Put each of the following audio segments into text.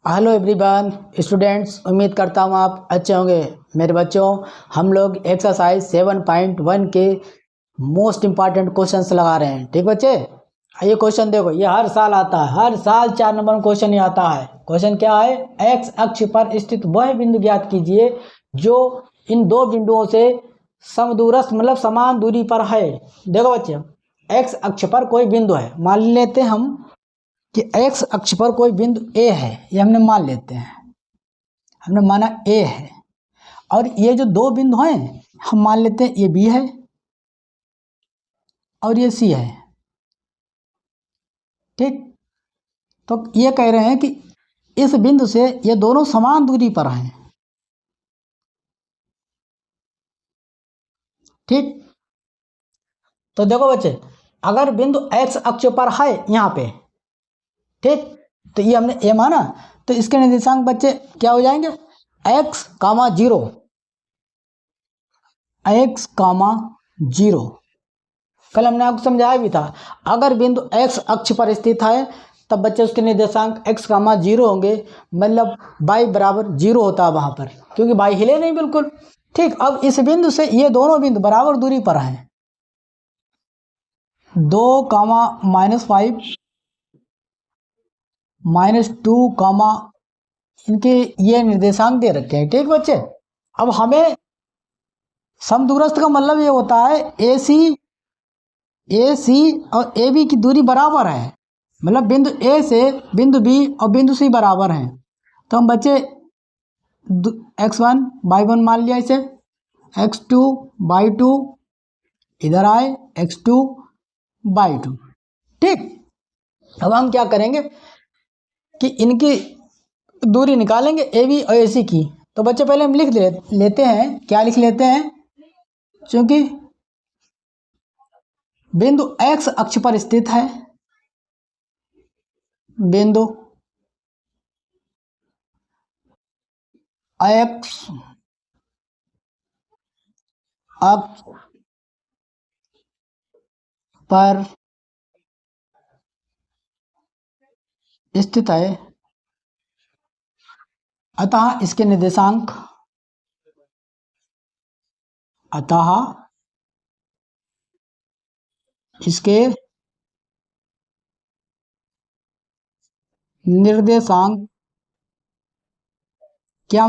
Hello everyone students, उम्मीद करता हूँ आप अच्छे होंगे। मेरे बच्चों, हम लोग एक्सरसाइज 7.1 के मोस्ट इम्पॉर्टेंट क्वेश्चंस लगा रहे हैं। ठीक बच्चे, ये क्वेश्चन देखो, ये हर साल आता है, हर साल 4 नंबर में क्वेश्चन ही आता है। क्वेश्चन क्या है? एक्स अक्ष पर स्थित वह बिंदु ज्ञात कीजिए जो इन दो बिंदुओं से समदूरस्थ मतलब समान दूरी पर है। देखो बच्चे, एक्स अक्ष पर कोई बिंदु है, मान लेते हैं हम कि एक्स अक्ष पर कोई बिंदु ए है, ये हमने मान लेते हैं, हमने माना ए है। और ये जो दो बिंदु हैं हम मान लेते हैं ये बी है और ये सी है। ठीक, तो ये कह रहे हैं कि इस बिंदु से ये दोनों समान दूरी पर हैं। ठीक, तो देखो बच्चे, अगर बिंदु एक्स अक्ष पर है यहाँ पे, ठीक, तो ये हमने ए माना, तो इसके निर्देशांक बच्चे क्या हो जाएंगे? X comma zero, x comma zero. कल हमने आपको समझाया भी था, अगर बिंदु एक्स अक्ष पर स्थित है तब बच्चे उसके निर्देशांक एक्स कामा जीरो होंगे, मतलब बाई बराबर जीरो होता है वहां पर, क्योंकि बाई हिले नहीं बिल्कुल। ठीक, अब इस बिंदु से ये दोनों बिंदु बराबर दूरी पर हैं, 2, -5, -2, इनके ये निर्देशांक दे रखे हैं। ठीक बच्चे, अब हमें समदूरस्थ का मतलब ये होता है ए सी और ए बी की दूरी बराबर है, मतलब बिंदु ए से बिंदु बी और बिंदु सी बराबर हैं। तो हम बच्चे x1/1 मान लिया इसे, x2/2 इधर आए, x2/2। ठीक, अब हम क्या करेंगे कि इनकी दूरी निकालेंगे ए बी और ए सी की। तो बच्चे पहले हम लिख लेते हैं, क्या लिख लेते हैं? क्योंकि बिंदु एक्स अक्ष पर स्थित है, बिंदु एक्स अक्ष पर स्थित है, अतः इसके निर्देशांक, अतः इसके निर्देशांक क्या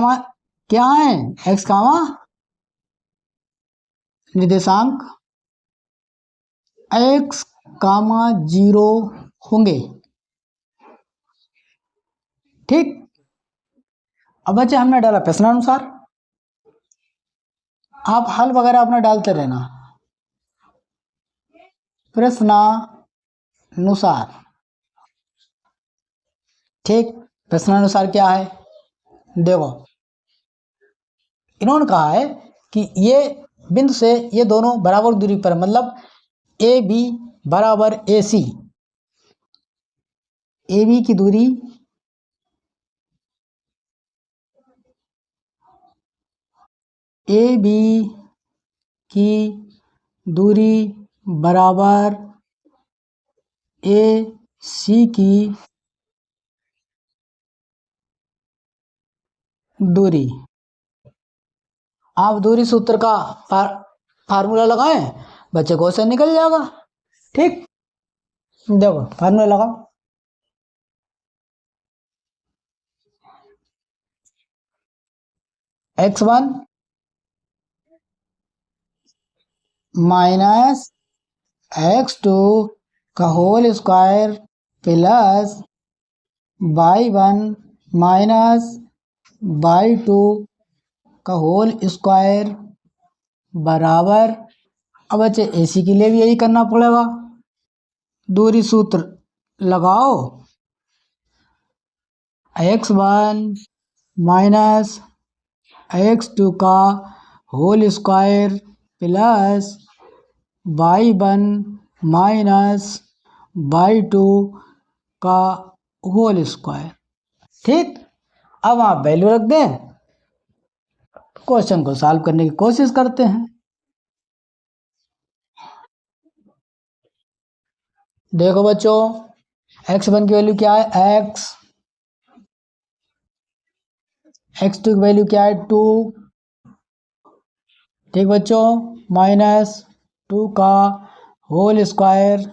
है? एक्स कामा निर्देशांक एक्स कामा जीरो होंगे। ठीक, अब बच्चे हमने डाला प्रश्नानुसार, आप हल वगैरह अपना डालते रहना प्रश्नानुसार। ठीक, प्रश्नानुसार क्या है? देखो, इन्होंने कहा है कि ये बिंदु से ये दोनों बराबर दूरी पर, मतलब ए बी बराबर ए सी, ए बी की दूरी ए बी की दूरी बराबर ए सी की दूरी। आप दूरी सूत्र का फार्मूला लगाएं, बच्चे क्वेश्चन निकल जाएगा। ठीक, देखो फार्मूला लगाओ, x1 माइनस x2 का whole square plus y1 minus y2 का होल स्क्वायर बराबर, अब बच्चे एसी के लिए भी यही करना पड़ेगा, दूरी सूत्र लगाओ, x1 माइनस x2 का whole square plus y1 minus y2 का होल स्क्वायर। ठीक, अब आप वैल्यू रख दें, क्वेश्चन को सॉल्व करने की कोशिश करते हैं। देखो बच्चों, x1 की वैल्यू क्या है? x x2 की वैल्यू क्या है 2, ठीक बच्चों, माइनस 2 का होल स्क्वायर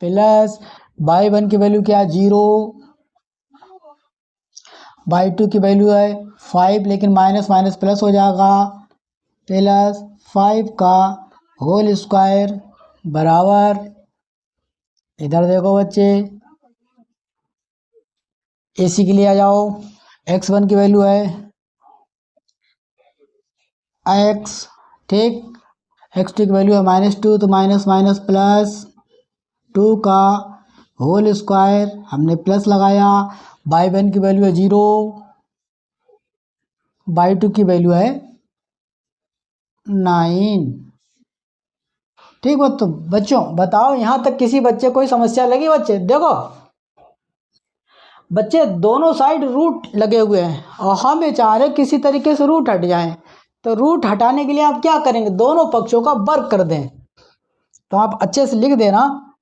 प्लस y1 की वैल्यू क्या है 0, y2 की वैल्यू है 5, लेकिन माइनस माइनस प्लस हो जाएगा, प्लस 5 का होल स्क्वायर बराबर, इधर देखो बच्चे AC के लिए आ जाओ, x1 की वैल्यू है x, ठीक, x2 की वैल्यू है -2, तो माइनस माइनस प्लस 2 का होल स्क्वायर, हमने प्लस लगाया, y1 की वैल्यू है 0, y2 की वैल्यू है 9, ठीक तो बच्चों बताओ यहाँ तक किसी बच्चे कोई समस्या लगी? बच्चे देखो, बच्चे दोनों साइड रूट लगे हुए हैं और हम ये चाह रहे किसी तरीके से रूट हट जाएं, तो रूट हटाने के लिए आप क्या करेंगे, दोनों पक्षों का वर्ग कर दें। तो आप अच्छे से लिख देना,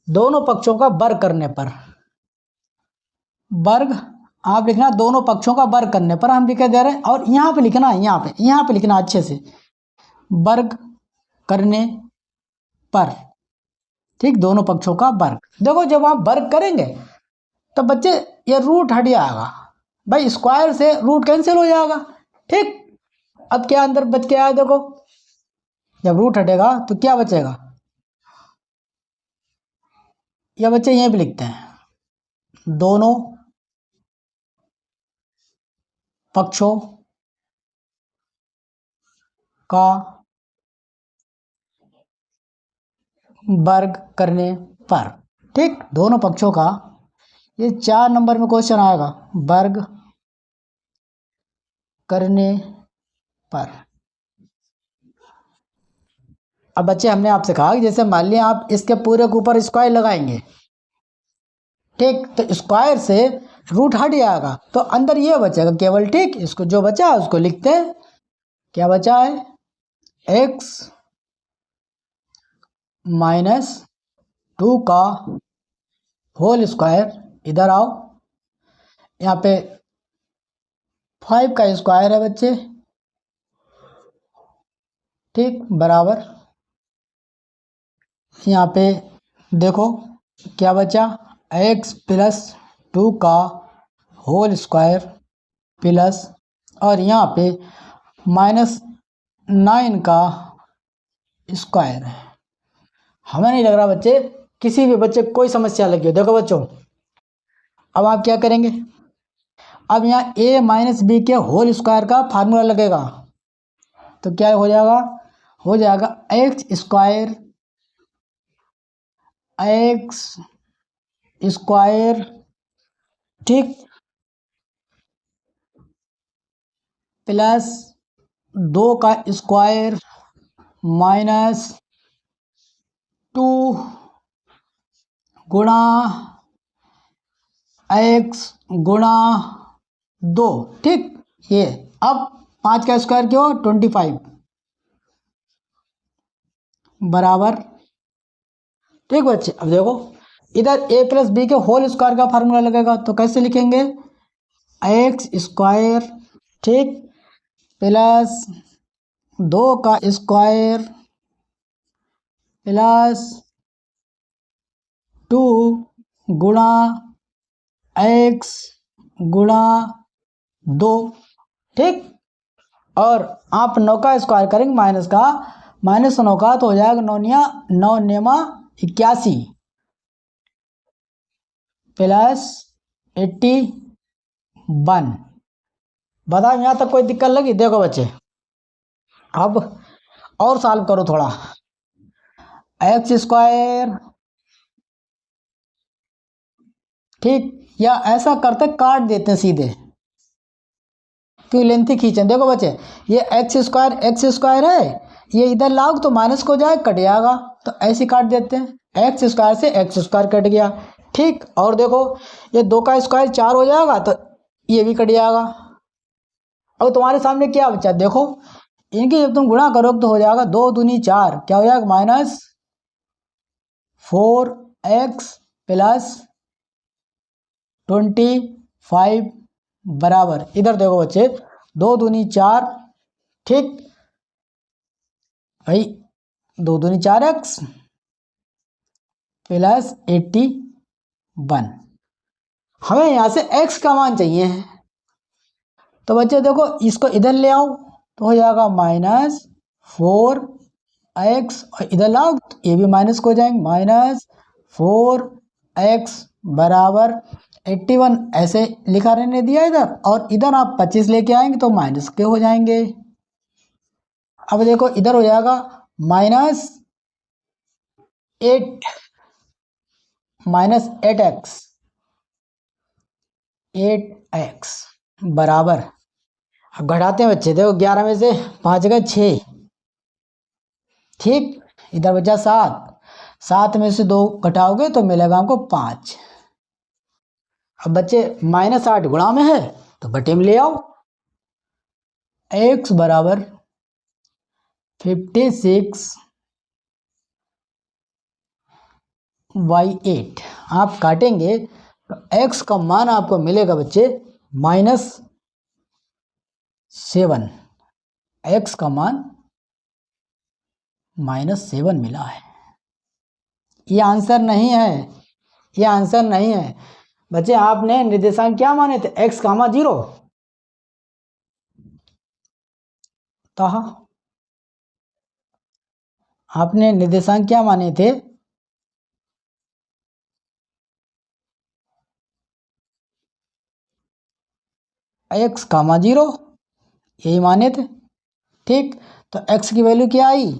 दोनों पक्षों का वर्ग करने पर, वर्ग आप लिखना, दोनों पक्षों का वर्ग करने पर हम लिख दे रहे हैं, और यहाँ पे लिखना, यहाँ पे लिखना अच्छे से, वर्ग करने पर, ठीक, दोनों पक्षों का वर्ग। देखो जब आप वर्ग करेंगे तो बच्चे ये रूट हट जाएगा, भाई स्क्वायर से रूट कैंसिल हो जाएगा, ठीक। अब क्या अंदर बच के आया देखो, जब रूट हटेगा तो क्या बचेगा, या बच्चे यहीं पे लिखते हैं, दोनों पक्षों का वर्ग करने पर, ठीक, दोनों पक्षों का, ये 4 नंबर में क्वेश्चन आएगा, वर्ग करने पर। अब बच्चे हमने आपसे कहा कि जैसे मान लिया आप इसके पूरे के ऊपर स्क्वायर लगाएंगे, ठीक, तो स्क्वायर से रूट हट जाएगा तो अंदर ये बचेगा केवल, ठीक, इसको जो बचा है उसको लिखते हैं, क्या बचा है, x -2 का होल स्क्वायर, इधर आओ, यहाँ पे 5 का स्क्वायर है बच्चे, ठीक, बराबर, यहाँ पे देखो क्या बचा, x +2 का होल स्क्वायर प्लस, और यहाँ पे -9 का स्क्वायर है। हमें नहीं लग रहा बच्चे किसी भी बच्चे को कोई समस्या लगी हो। देखो बच्चों, अब आप क्या करेंगे, अब यहाँ a - b के होल स्क्वायर का फार्मूला लगेगा, तो क्या हो जाएगा, x स्क्वायर, ठीक, प्लस 2 का स्क्वायर -2 गुणा x गुणा 2, ठीक, ये अब 5 का स्क्वायर क्यों 25 बराबर, ठीक बच्चे। अब देखो इधर a + b के होल स्क्वायर का फार्मूला लगेगा, तो कैसे लिखेंगे, x स्क्वायर, ठीक, प्लस 2 का स्क्वायर प्लस 2 गुणा x गुणा 2, ठीक, और आप 9 का स्क्वायर करेंगे माइनस का, -9 का तो हो जाएगा 9 नेमा 81 प्लस 81। बताओ यहाँ तक कोई दिक्कत लगी? देखो बच्चे अब और सॉल्व करो थोड़ा, x स्क्वायर, ठीक, या ऐसा करते काट देते सीधे, क्यों लेंथी खींचें। देखो बच्चे ये x स्क्वायर है, ये इधर लाओ तो माइनस को जाए कट जाएगा, तो ऐसे काट देते हैं, x स्क्वायर से x स्क्वायर कट गया, ठीक, और देखो ये 2 का स्क्वायर 4 हो जाएगा, तो ये भी कट जाएगा। अब तुम्हारे सामने क्या बचा, देखो इनकी जब तुम गुणा करोगे तो हो जाएगा 2 दूनी 4, क्या हो जाएगा -4x + 25 बराबर, इधर देखो बच्चे 2 दूनी 4, ठीक भाई, 2 दूनी 4x प्लस 81। हमें यहाँ से x का मान चाहिए है, तो बच्चे देखो इसको इधर ले आओ तो हो जाएगा -4x, और इधर लाओ तो ये भी माइनस को जाएंगे, -4x बराबर 81 ऐसे लिखा रहने दिया इधर, और इधर आप 25 लेके आएंगे तो माइनस के हो जाएंगे। अब देखो इधर हो जाएगा -8x बराबर, अब घटाते हैं बच्चे, देखो 11 में से 5 गए 6, ठीक, इधर बचा 7, 7 में से 2 घटाओगे तो मिलेगा हमको 5। अब बच्चे -8 गुणा में है तो बटे में ले आओ, x बराबर 56/8। आप काटेंगे तो x का मान आपको मिलेगा बच्चे -7, x का मान -7 मिला है। ये आंसर नहीं है, ये आंसर नहीं है बच्चे। आपने निर्देशांक क्या माने थे, x, 0, तो आपने निर्देशांक क्या माने थे, x, 0, यही माने थे, ठीक। तो x की वैल्यू क्या आई,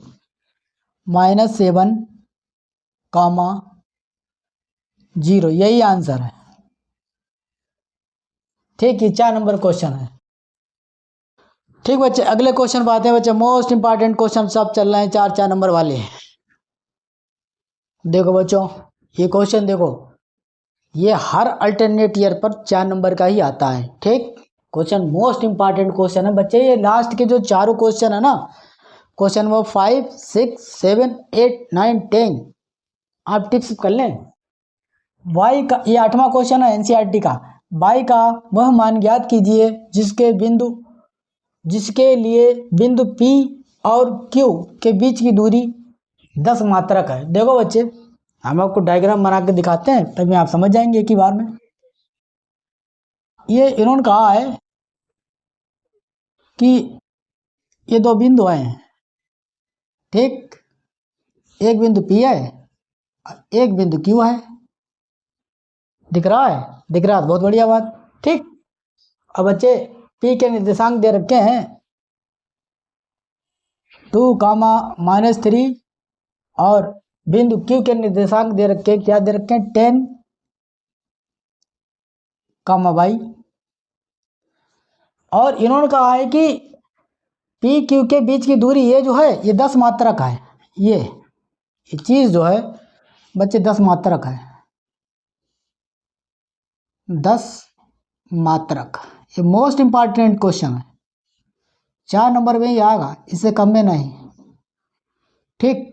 -7, 0, यही आंसर है, ठीक। ये 4 नंबर क्वेश्चन है, ठीक बच्चे। अगले क्वेश्चन पर आते हैं बच्चे, मोस्ट इंपॉर्टेंट क्वेश्चन सब चल रहे हैं 4 नंबर वाले। देखो बच्चों ये क्वेश्चन देखो, ये हर अल्टरनेट ईयर पर 4 नंबर का ही आता है, ठीक। क्वेश्चन मोस्ट इंपॉर्टेंट क्वेश्चन है बच्चे। ये लास्ट के जो चारों क्वेश्चन है ना, क्वेश्चन वो 5, 6, 7, 8, 9, 10 आप टिप्स कर लें। y का, ये 8वां क्वेश्चन है एनसीईआरटी का, y का वह मान ज्ञात कीजिए जिसके लिए बिंदु P और Q के बीच की दूरी 10 मात्रक है। देखो बच्चे हम आपको डायग्राम बना के दिखाते हैं तभी आप समझ जाएंगे एक ही बार में। ये इन्होंने कहा है कि ये 2 बिंदु हैं, ठीक, एक बिंदु P है, एक बिंदु Q है, दिख रहा है, दिख रहा है, बहुत बढ़िया बात, ठीक। अब बच्चे P के निर्देशांक दे रखे हैं 2, -3, और बिंदु Q के निर्देशांक दे रखे हैं, क्या दे रखे हैं, 10, y, और इन्होंने कहा है कि P Q के बीच की दूरी ये जो है ये 10 मात्रक है। ये चीज जो है बच्चे 10 मात्रक है, 10 मात्रक। ये मोस्ट इंपॉर्टेंट क्वेश्चन है, 4 नंबर में ही आएगा, इससे कम में नहीं, ठीक।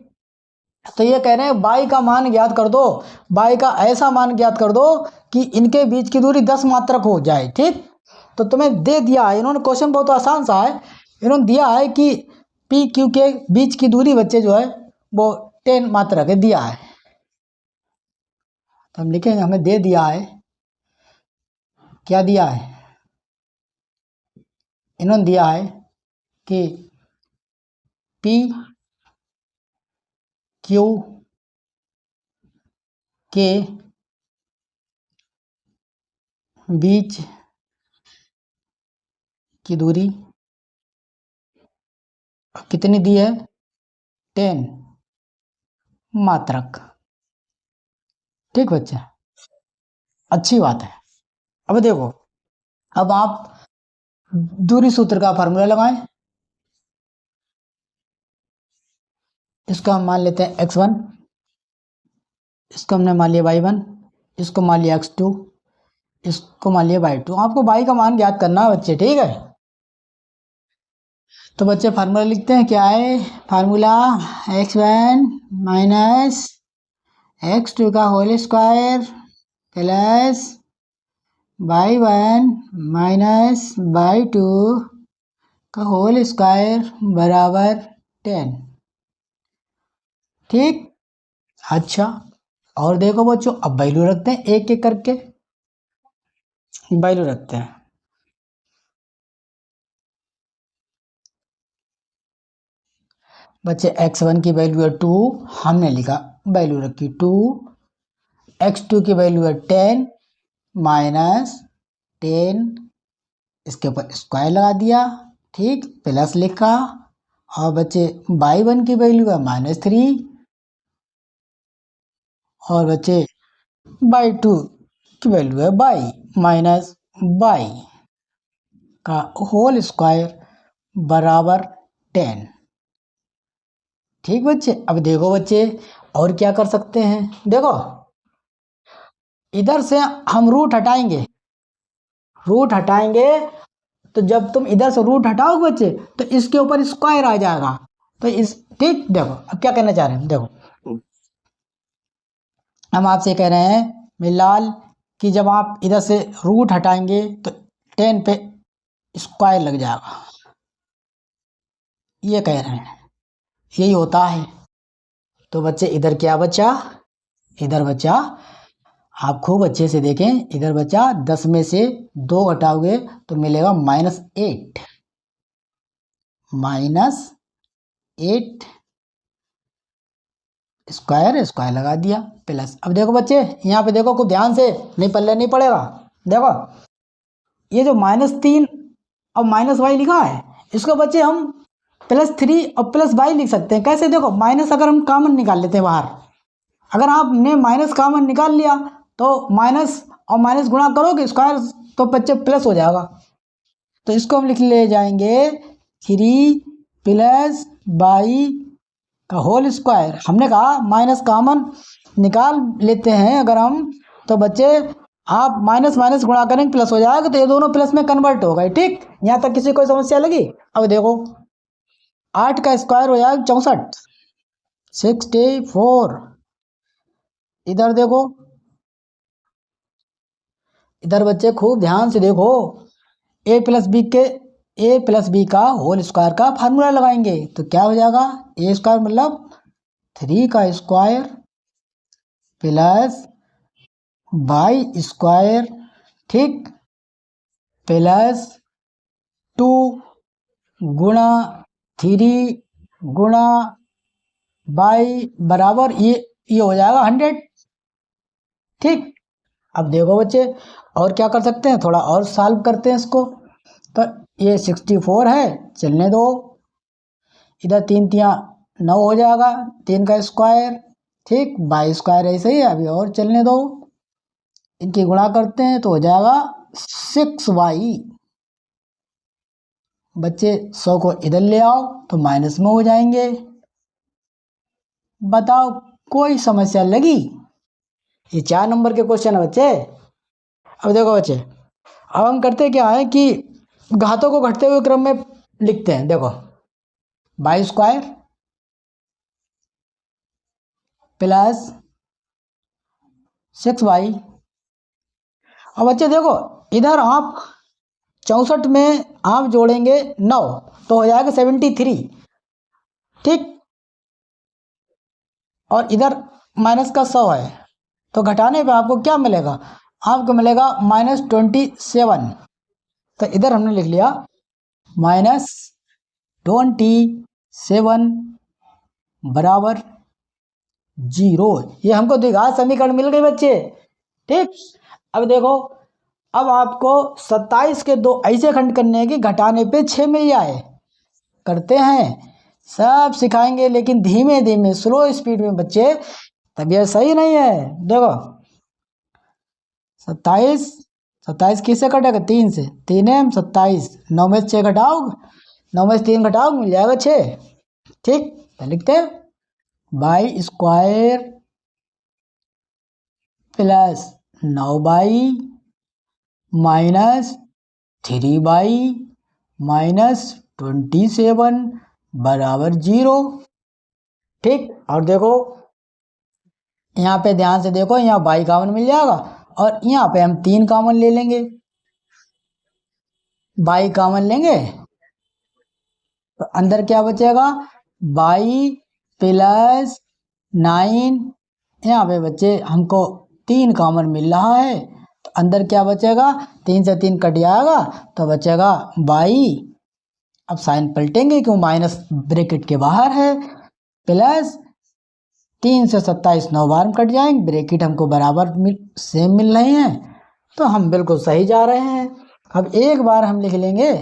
तो ये कह रहे हैं y का मान ज्ञात कर दो, y का ऐसा मान ज्ञात कर दो कि इनके बीच की दूरी 10 मात्रक हो जाए, ठीक। तो तुम्हें दे दिया है इन्होंने, क्वेश्चन बहुत आसान सा है, इन्होंने दिया है कि P Q के बीच की दूरी बच्चे जो है वो 10 मात्रक है, दिया है। तो हम लिखेंगे हमें दे दिया है, क्या दिया है, इन्होंने दिया है कि P Q के बीच की दूरी कितनी दी है, 10 मात्रक, ठीक बच्चे, अच्छी बात है। अब देखो, अब आप दूरी सूत्र का फार्मूला लगाएं, इसको हम मान लेते हैं x1, इसको हमने मान लिया y1, इसको मान लिया x2, इसको मान लिया y2। आपको y का मान ज्ञात करना है बच्चे, ठीक है। तो बच्चे फार्मूला लिखते हैं, क्या है फार्मूला, x1 माइनस x2 का whole square plus y1 minus y2 का होल स्क्वायर बराबर 10। ठीक। अच्छा, और देखो बच्चों, अब वैल्यू रखते हैं एक एक करके, वैल्यू रखते हैं। बच्चे x1 की वैल्यू है 2, हमने लिखा वैल्यू रखी 2, x2 की वैल्यू है 10 माइनस 10, इसके ऊपर स्क्वायर लगा दिया, ठीक, प्लस लिखा। और बच्चे y1 की वैल्यू है -3, और बच्चे y2 की वैल्यू है y का होल स्क्वायर बराबर 10। ठीक बच्चे, अब देखो बच्चे और क्या कर सकते हैं। देखो इधर से हम रूट हटाएंगे, रूट हटाएंगे तो जब तुम इधर से रूट हटाओगे बच्चे तो इसके ऊपर स्क्वायर आ जाएगा। तो इस, ठीक, देखो अब क्या कहना चाह रहे हैं। देखो हम आपसे कह रहे हैं मिलाल कि जब आप इधर से रूट हटाएंगे तो 10 पे स्क्वायर लग जाएगा, ये कह रहे हैं, यही होता है। तो बच्चे इधर क्या बचा, इधर बचा, आप खूब अच्छे से देखें, इधर बचा 10 में से 2 घटाओगे तो मिलेगा -8, -8 स्क्वायर, स्क्वायर लगा दिया प्लस। अब देखो बच्चे यहाँ पे देखो, खूब ध्यान से, नहीं पल्ले नहीं पड़ेगा। देखो ये जो -3 और -y लिखा है, इसको बच्चे हम +3 और +y लिख सकते हैं। कैसे, देखो माइनस अगर हम कॉमन निकाल लेते हैं बाहर, अगर आपने माइनस कॉमन निकाल लिया तो माइनस और माइनस गुणा करोगे स्क्वायर तो बच्चे प्लस हो जाएगा। तो इसको हम लिख ले जाएंगे 3 + y का होल स्क्वायर। हमने कहा माइनस कॉमन निकाल लेते हैं अगर हम, तो बच्चे आप माइनस माइनस गुणा करेंगे प्लस हो जाएगा, तो ये दोनों प्लस में कन्वर्ट हो गए। ठीक, यहाँ तक किसी कोई समस्या लगी। अब देखो 8 का स्क्वायर हो जाएगा 64, 64। इधर देखो, इधर बच्चे खूब ध्यान से देखो, a प्लस बी का होल स्क्वायर का फार्मूला लगाएंगे तो क्या हो जाएगा, a स्क्वायर मतलब 3 का स्क्वायर प्लस y स्क्वायर, ठीक, प्लस 2 गुणा 3 गुणा y बराबर ये हो जाएगा 100। ठीक, अब देखो बच्चे और क्या कर सकते हैं, थोड़ा और सॉल्व करते हैं इसको। तो ये 64 है, चलने दो, इधर 3 तिया 9 हो जाएगा, 3 का स्क्वायर, ठीक, y स्क्वायर ऐसे ही है, अभी और चलने दो, इनकी गुणा करते हैं तो हो जाएगा 6y। बच्चे 100 को इधर ले आओ तो माइनस में हो जाएंगे। बताओ कोई समस्या लगी। ये 4 नंबर के क्वेश्चन है बच्चे। अब देखो बच्चे, अब हम करते क्या है कि घातों को घटते हुए क्रम में लिखते हैं। देखो y स्क्वायर प्लस 6y। अब बच्चे देखो इधर आप 64 में आप जोड़ेंगे 9 तो हो जाएगा 73, ठीक, और इधर माइनस का 100 है, तो घटाने पे आपको क्या मिलेगा, आपको मिलेगा -27। तो इधर हमने लिख लिया -27 बराबर 0। ये हमको द्विघात समीकरण मिल गई बच्चे। ठीक, अब देखो, अब आपको 27 के 2 ऐसे खंड करने हैं कि घटाने पे 6 मिल जाए। करते हैं, सब सिखाएंगे लेकिन धीमे धीमे, स्लो स्पीड में बच्चे, तबीयत सही नहीं है। देखो 27 किससे कटेगा, 3 से, 3 27, 9 में से 6 घटाओगे, 9 में से 3 घटाओगे मिल जाएगा 6। ठीक, तो लिखते हैं y square plus 9y minus 3y minus 27 बराबर 0। ठीक, और देखो यहाँ पे ध्यान से देखो, यहाँ y कॉमन मिल जाएगा और यहाँ पे हम 3 कॉमन ले लेंगे, y कॉमन लेंगे तो अंदर क्या बचेगा, बाई प्लस 9, यहाँ पे बच्चे हमको 3 कॉमन मिल रहा है, तो अंदर क्या बचेगा, 3 से 3 कट जाएगा तो बचेगा बाई, अब साइन पलटेंगे क्यों, माइनस ब्रैकेट के बाहर है, प्लस 3 से 27 9 बार कट जाएंगे, ब्रैकेट हमको बराबर सेम मिल रहे हैं, तो हम बिल्कुल सही जा रहे हैं। अब एक बार हम लिख लेंगे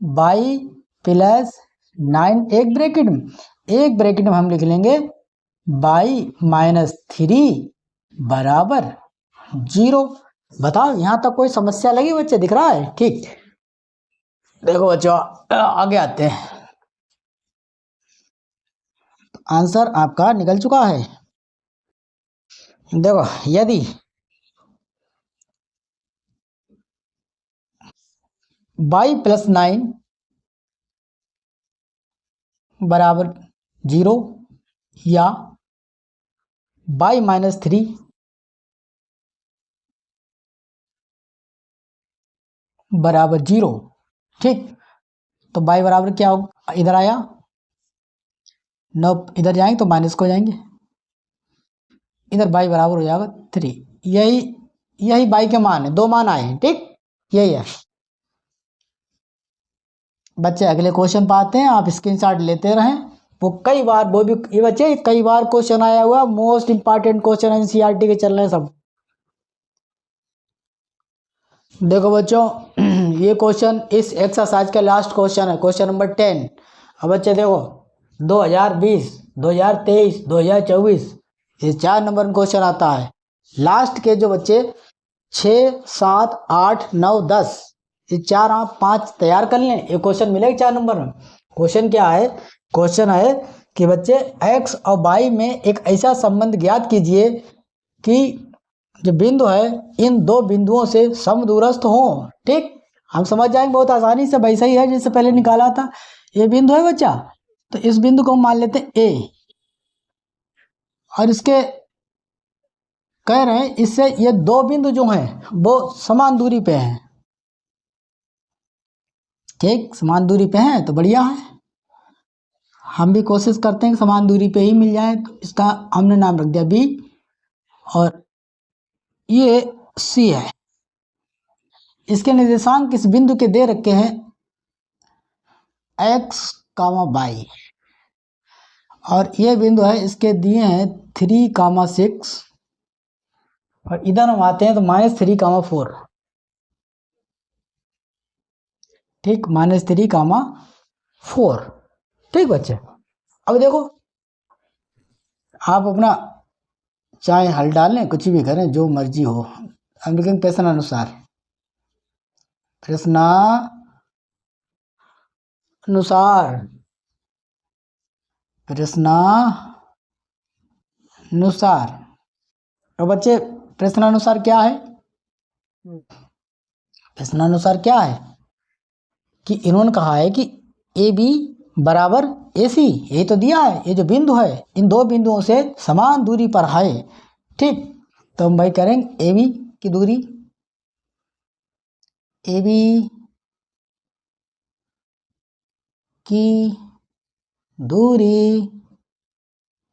बाई प्लस 9 एक ब्रैकेट में हम लिख लेंगे बाई -3 बराबर 0। बताओ यहाँ तक कोई समस्या लगी बच्चे, दिख रहा है ठीक। देखो बच्चों आगे आते हैं, आंसर आपका निकल चुका है। देखो यदि बाई प्लस 9 बराबर 0 या बाई -3 बराबर 0, ठीक, तो बाई बराबर क्या हो, इधर आया 9, इधर जाएंगे तो माइनस को जाएंगे, इधर बाई बराबर हो जाएगा 3, यही बाई के मान है, 2 मान आए हैं, ठीक, यही है बच्चे। अगले क्वेश्चन पर आते हैं, आप स्क्रीनशॉट लेते रहें, वो कई बार, वो भी ये बच्चे कई बार क्वेश्चन आया हुआ, मोस्ट इंपॉर्टेंट क्वेश्चन एनसीईआरटी के चल रहे हैं सब। देखो बच्चों ये क्वेश्चन इस एक्सरसाइज का लास्ट क्वेश्चन है, क्वेश्चन नंबर 10। अब बच्चे देखो 2020, 2023, 2024 ये 4 नंबर में क्वेश्चन आता है। लास्ट के जो बच्चे 6, 7, 8, 9, 10 ये 4 आप 5 तैयार कर लें, ये क्वेश्चन मिलेगा 4 नंबर में। क्वेश्चन क्या है, क्वेश्चन है कि बच्चे x और y में एक ऐसा संबंध ज्ञात कीजिए कि जो बिंदु है इन 2 बिंदुओं से समदूरस्थ हो, ठीक, हम समझ जाएंगे बहुत आसानी से, वैसा ही है जैसे पहले निकाला था। ये बिंदु है बच्चा, तो इस बिंदु को हम मान लेते हैं A, और इसके कह रहे हैं इससे ये 2 बिंदु जो हैं वो समान दूरी पे हैं, ठीक, समान दूरी पे हैं तो बढ़िया है, हम भी कोशिश करते हैं कि समान दूरी पे ही मिल जाए, तो इसका हमने नाम रख दिया B, और ये C है। इसके निर्देशांक इस बिंदु के दे रखे हैं x, y, और ये बिंदु है इसके दिए हैं 3, 6, और इधर हम आते हैं तो -3, 4, ठीक, -3, 4, ठीक बच्चे। अब देखो आप अपना चाहे हल डालें, कुछ भी करें, जो मर्जी हो, हम लिखेंगे प्रश्नानुसार, प्रश्नानुसार। तो बच्चे प्रश्नानुसार क्या है, प्रश्नानुसार क्या है कि इन्होंने कहा है कि AB बराबर AC, यही तो दिया है, ये जो बिंदु है इन 2 बिंदुओं से समान दूरी पर है, ठीक, तो हम भाई करेंगे AB की दूरी, AB की दूरी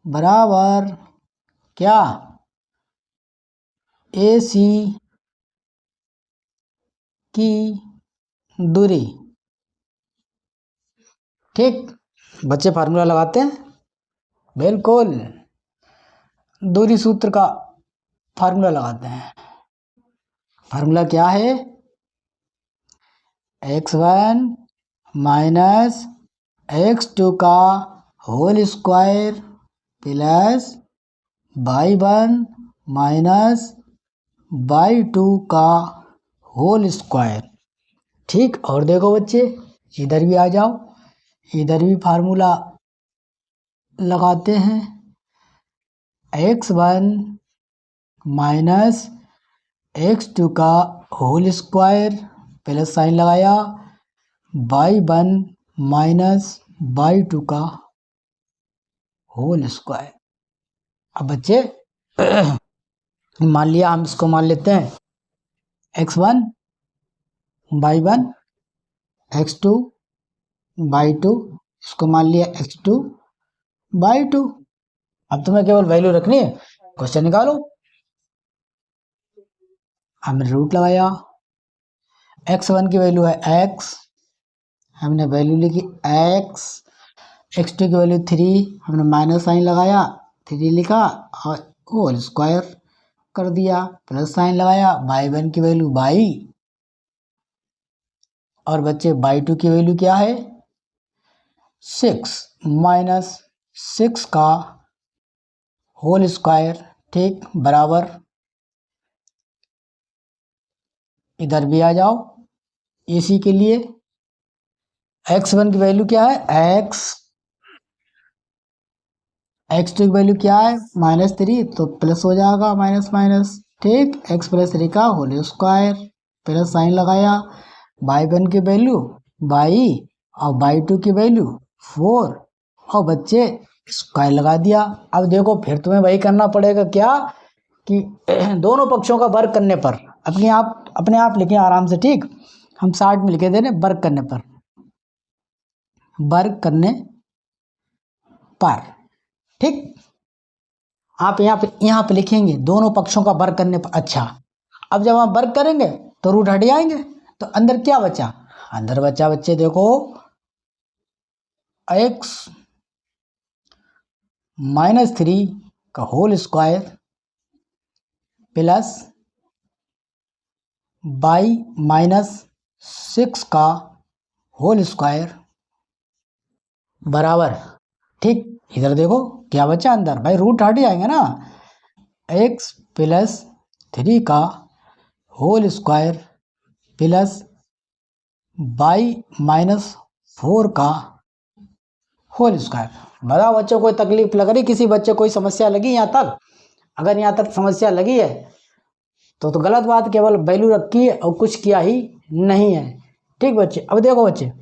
बराबर क्या, AC की दूरी, ठीक बच्चे, फार्मूला लगाते हैं, बिल्कुल दूरी सूत्र का फार्मूला लगाते हैं। फार्मूला क्या है, x1 माइनस x2 का whole square plus y1 minus y2 का होल स्क्वायर, ठीक। और देखो बच्चे इधर भी आ जाओ, इधर भी फार्मूला लगाते हैं, x1 माइनस x2 का होल स्क्वायर प्लस साइन लगाया y1 माइनस y2 का होल स्क्वायर। अब बच्चे मान लिया, हम इसको मान लेते हैं x1 y1 x2 बाई 2, इसको मान लिया x2 बाई 2। अब तुम्हें केवल वैल्यू रखनी है, क्वेश्चन निकालो। हमने रूट लगाया, x1 की वैल्यू है x, हमने वैल्यू लिखी x, x2 की वैल्यू 3, हमने माइनस साइन लगाया, 3 लिखा और होल स्क्वायर कर दिया, प्लस साइन लगाया, बाई 1 की वैल्यू बाई, और बच्चे बाई 2 की वैल्यू क्या है 6, माइनस 6 का होल स्क्वायर, ठीक, बराबर, इधर भी आ जाओ, इसी के लिए x1 की वैल्यू क्या है x, x2 की वैल्यू क्या है -3, तो प्लस हो जाएगा माइनस माइनस, ठीक, x प्लस 3 का होल स्क्वायर, प्लस साइन लगाया, बाई 1 की वैल्यू बाई और बाई 2 की वैल्यू 4, और बच्चे स्क्वायर लगा दिया। अब देखो फिर तुम्हें वही करना पड़ेगा क्या कि दोनों पक्षों का वर्ग करने पर अपने आप लिखें आराम से, ठीक, हम 60 में लिखे देने, वर्ग करने पर, वर्ग करने पर, ठीक, आप यहाँ पे लिखेंगे दोनों पक्षों का वर्ग करने पर। अच्छा, अब जब हम वर्ग करेंगे तो रूट हट जाएंगे, तो अंदर क्या बचा, अंदर बचा बच्चे देखो x -3 का होल स्क्वायर प्लस बाई -6 का होल स्क्वायर बराबर, ठीक, इधर देखो क्या बचा अंदर, भाई रूट हट जाएंगे ना, x प्लस 3 का होल स्क्वायर प्लस बाई -4 का होल स्क्वायर। बताओ बच्चों, कोई तकलीफ लग रही, किसी बच्चे कोई समस्या लगी यहाँ तक? अगर यहाँ तक समस्या लगी है तो गलत बात, केवल वैल्यू रखी है और कुछ किया ही नहीं है, ठीक बच्चे। अब देखो बच्चे,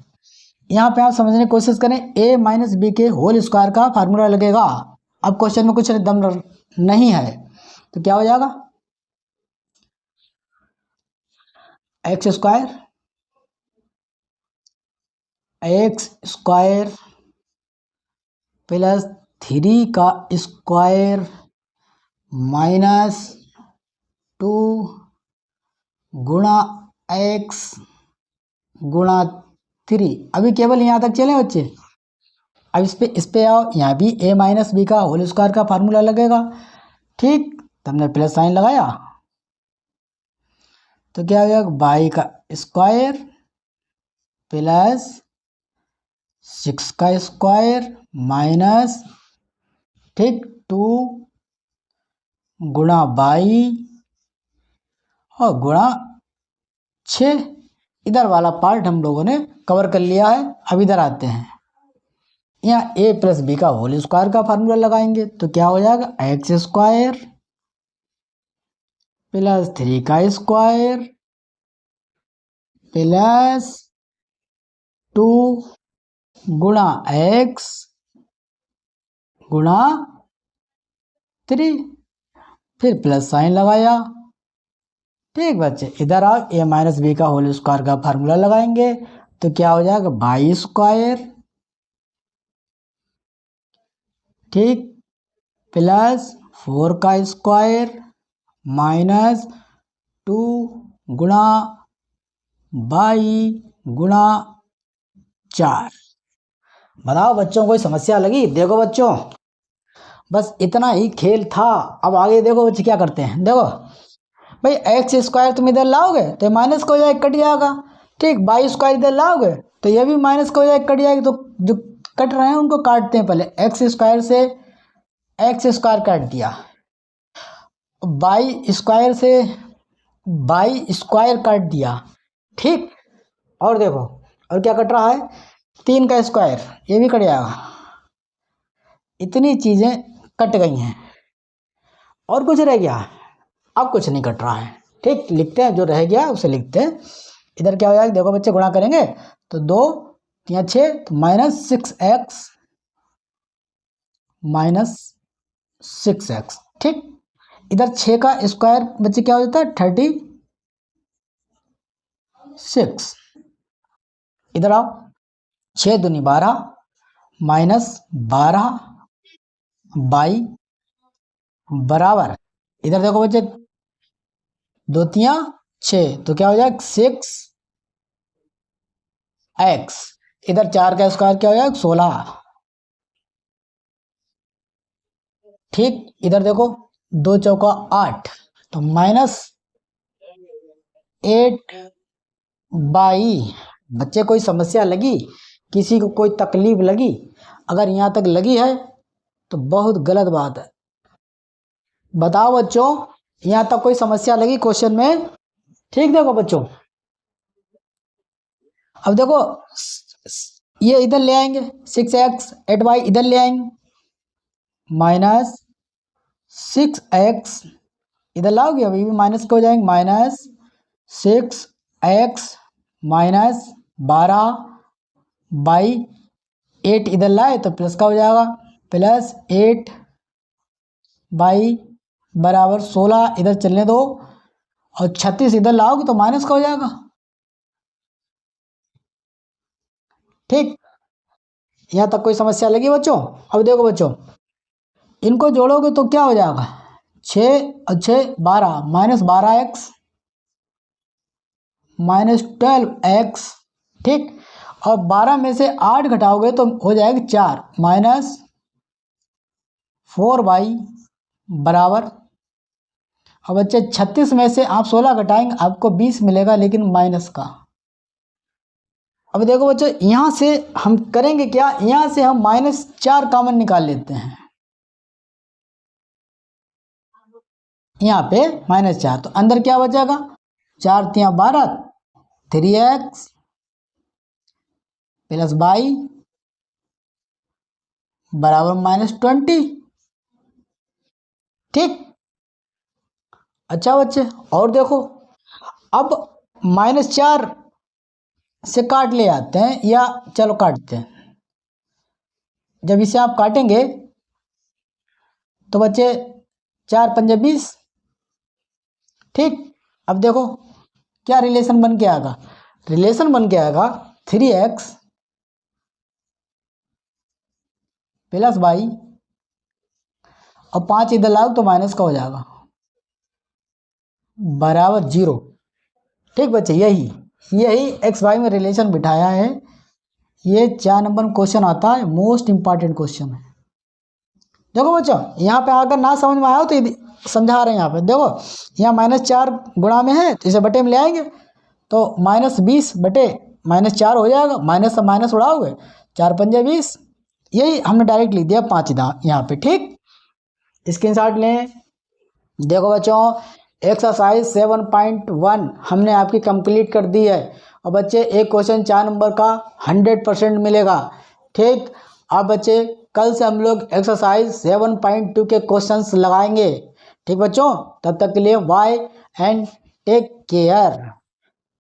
यहाँ पे आप समझने की कोशिश करें, a माइनस बी के होल स्क्वायर का फार्मूला लगेगा। अब क्वेश्चन में कुछ दम नहीं है तो क्या हो जाएगा, एक्स स्क्वायर प्लस 3 का स्क्वायर -2 गुणा x गुणा 3। अभी केवल यहाँ तक चले बच्चे। अब इस पे आओ, यहाँ भी a माइनस बी का होल स्क्वायर का फार्मूला लगेगा, ठीक, तो हमने प्लस साइन लगाया, तो क्या हो जाएगा, बाई का स्क्वायर प्लस 6 का स्क्वायर माइनस, ठीक, 2 गुणा बाई और गुणा 6। इधर वाला पार्ट हम लोगों ने कवर कर लिया है। अब इधर आते हैं, यहाँ a प्लस बी का होल स्क्वायर का फार्मूला लगाएंगे तो क्या हो जाएगा, एक्स स्क्वायर प्लस 3 का स्क्वायर प्लस 2 गुणा x गुणा 3, फिर प्लस साइन लगाया, ठीक बच्चे। इधर आओ, a माइनस बी का होल स्क्वायर का फार्मूला लगाएंगे तो क्या हो जाएगा, बाई स्क्वायर, ठीक, प्लस 4 का स्क्वायर माइनस 2 गुणा बाई गुणा 4। बताओ बच्चों, कोई समस्या लगी? देखो बच्चों, बस इतना ही खेल था। अब आगे देखो बच्चे क्या करते हैं, देखो भाई एक्स स्क्वायर तुम इधर लाओगे तो माइनस का हो जाएगा, कट जाएगा, ठीक, बाई स्क्वायर इधर लाओगे तो ये भी माइनस का हो जाएगा, कट जाएगी। तो जो कट रहे हैं उनको काटते हैं, पहले एक्स स्क्वायर से एक्स स्क्वायर काट दिया, बाई स्क्वायर से बाई स्क्वायर काट दिया, ठीक, और देखो और क्या कट रहा है, 3 का स्क्वायर, ये भी कट जाएगा। इतनी चीज़ें कट गई हैं और कुछ रह गया, अब कुछ नहीं कट रहा है, ठीक, लिखते हैं जो रह गया उसे लिखते हैं। इधर क्या हो जाएगा, देखो बच्चे, गुणा करेंगे तो 2 या 6 तो -6x, ठीक, इधर 6 का स्क्वायर बच्चे क्या हो जाता है, 36। इधर आओ, 6 दूनी 12 माइनस 12 बाई बराबर, इधर देखो बच्चे 2 तियां 6, तो क्या हो जाएगा 6x, इधर 4 का स्क्वायर क्या हो जाएगा 16। ठीक, इधर देखो 2 चौका 8, तो माइनस 8 बाई, बच्चे कोई समस्या लगी, किसी को कोई तकलीफ लगी, अगर यहाँ तक लगी है तो बहुत गलत बात है। बताओ बच्चों, यहाँ तक कोई समस्या लगी क्वेश्चन में? ठीक, देखो बच्चों, अब देखो ये इधर ले आएंगे 6x 8y इधर ले आएंगे, माइनस 6x इधर लाओगे, अभी भी माइनस के हो जाएंगे, माइनस 6x माइनस 12 बाई 8 इधर लाए तो प्लस का हो जाएगा, प्लस 8 बाई बराबर 16, इधर चलने दो, और 36 इधर लाओगे तो माइनस का हो जाएगा। ठीक, यहाँ तक कोई समस्या लगी बच्चों? अब देखो बच्चों, इनको जोड़ोगे तो क्या हो जाएगा, 6 और 6 12, माइनस 12x माइनस 12x। ठीक, और 12 में से 8 घटाओगे तो हो जाएगा 4, माइनस 4y बराबर, अब बच्चे 36 में से आप 16 घटाएंगे आपको 20 मिलेगा, लेकिन माइनस का। अब देखो बच्चों, यहाँ से हम करेंगे क्या, यहाँ से हम -4 कॉमन निकाल लेते हैं, यहाँ पे -4, तो अंदर क्या बचेगा, 4 तियां 12, 3x प्लस y बराबर -20। ठीक, अच्छा बच्चे, और देखो, अब -4 से काट ले आते हैं, या चलो काटते हैं, जब इसे आप काटेंगे तो बच्चे 4 पंजे 20। ठीक, अब देखो क्या रिलेशन बन के आएगा, रिलेशन बन के आएगा 3x प्लस y, और 5 इधर लाओ तो माइनस का हो जाएगा, बराबर 0। ठीक बच्चे, यही एक्स वाई में रिलेशन बिठाया है, ये 4 नंबर में क्वेश्चन आता है, मोस्ट इंपॉर्टेंट क्वेश्चन है। देखो बच्चों, यहाँ पे अगर ना समझ में आया हो तो समझा रहे हैं, यहाँ पे देखो, यहाँ -4 गुणा में है तो इसे बटे में ले आएंगे, तो -20 बटे -4 हो जाएगा, माइनस से माइनस उड़ाओगे, 4 पंजे 20, यही हमने डायरेक्ट लिख दिया 5 यहाँ पे। ठीक, स्क्रीनशॉट लें। देखो बच्चों, एक्सरसाइज 7.1 हमने आपकी कंप्लीट कर दी है, और बच्चे एक क्वेश्चन 4 नंबर का 100% मिलेगा। ठीक, अब बच्चे कल से हम लोग एक्सरसाइज 7.2 के क्वेश्चंस लगाएंगे। ठीक बच्चों, तब तक के लिए बाय एंड टेक केयर।